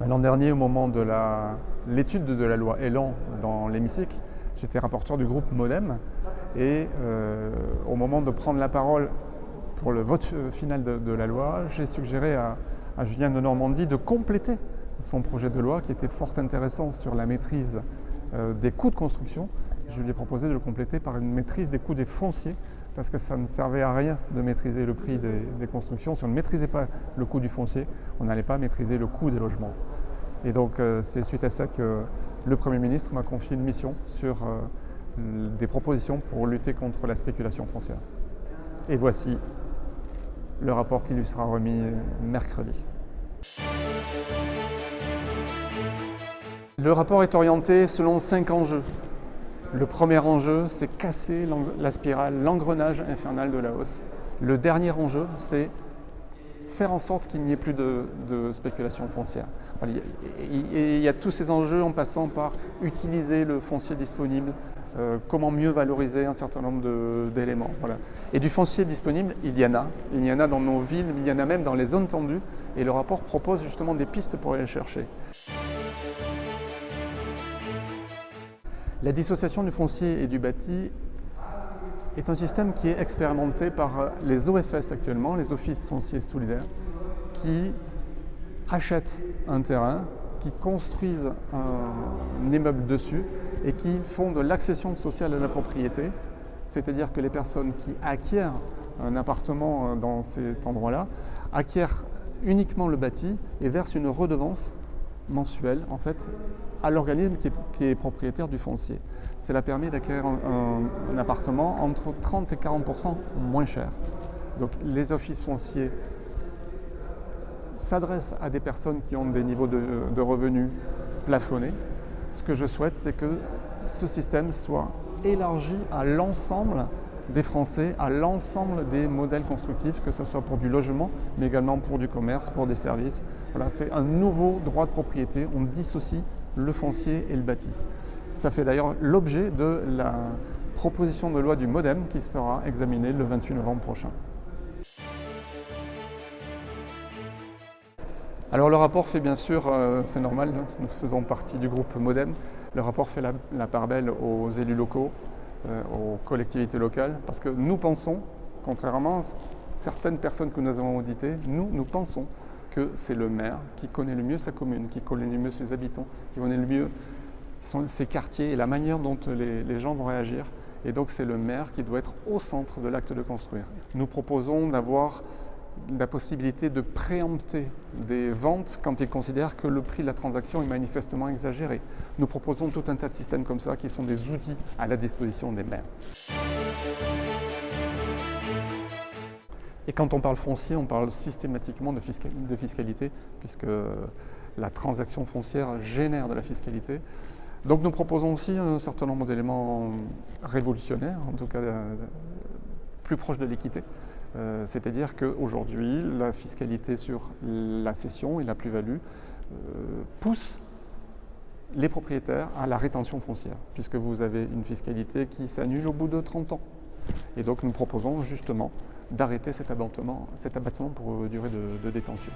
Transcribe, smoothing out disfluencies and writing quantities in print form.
L'an dernier, au moment de l'étude de la loi Elan dans l'hémicycle, j'étais rapporteur du groupe Modem et au moment de prendre la parole pour le vote final de la loi, j'ai suggéré à Julien Denormandie de compléter son projet de loi qui était fort intéressant sur la maîtrise des coûts de construction. Je lui ai proposé de le compléter par une maîtrise des coûts des fonciers parce que ça ne servait à rien de maîtriser le prix des constructions. Si on ne maîtrisait pas le coût du foncier, on n'allait pas maîtriser le coût des logements. Et donc c'est suite à ça que le Premier ministre m'a confié une mission sur des propositions pour lutter contre la spéculation foncière. Et voici le rapport qui lui sera remis mercredi. Le rapport est orienté selon 5 enjeux. Le premier enjeu, c'est casser la spirale, l'engrenage infernal de la hausse. Le dernier enjeu, c'est faire en sorte qu'il n'y ait plus de spéculation foncière. Il y a tous ces enjeux en passant par utiliser le foncier disponible, comment mieux valoriser un certain nombre d'éléments. Voilà. Et du foncier disponible, il y en a dans nos villes, il y en a même dans les zones tendues, et le rapport propose justement des pistes pour aller les chercher. La dissociation du foncier et du bâti est un système qui est expérimenté par les OFS actuellement, les Offices fonciers solidaires, qui achètent un terrain, qui construisent un immeuble dessus et qui font de l'accession sociale à la propriété, c'est-à-dire que les personnes qui acquièrent un appartement dans cet endroit-là acquièrent uniquement le bâti et versent une redevance mensuelle en fait à l'organisme qui est propriétaire du foncier. Cela permet d'acquérir un appartement entre 30 et 40% moins cher. Donc les offices fonciers s'adressent à des personnes qui ont des niveaux de revenus plafonnés. Ce que je souhaite, c'est que ce système soit élargi à l'ensemble des Français, à l'ensemble des modèles constructifs, que ce soit pour du logement, mais également pour du commerce, pour des services. Voilà, c'est un nouveau droit de propriété. On dissocie le foncier et le bâti. Ça fait d'ailleurs l'objet de la proposition de loi du Modem qui sera examinée le 28 novembre prochain. Alors le rapport fait bien sûr, c'est normal, nous faisons partie du groupe Modem, le rapport fait la part belle aux élus locaux, aux collectivités locales, parce que nous pensons, contrairement à certaines personnes que nous avons auditées, nous pensons que c'est le maire qui connaît le mieux sa commune, qui connaît le mieux ses habitants, qui connaît le mieux ses quartiers et la manière dont les gens vont réagir. Et donc c'est le maire qui doit être au centre de l'acte de construire. Nous proposons d'avoir la possibilité de préempter des ventes quand ils considèrent que le prix de la transaction est manifestement exagéré. Nous proposons tout un tas de systèmes comme ça qui sont des outils à la disposition des maires. Et quand on parle foncier, on parle systématiquement de fiscalité, puisque la transaction foncière génère de la fiscalité. Donc nous proposons aussi un certain nombre d'éléments révolutionnaires, en tout cas plus proches de l'équité. C'est-à-dire qu'aujourd'hui, la fiscalité sur la cession et la plus-value pousse les propriétaires à la rétention foncière, puisque vous avez une fiscalité qui s'annule au bout de 30 ans. Et donc nous proposons justement d'arrêter cet abattement pour durée de détention.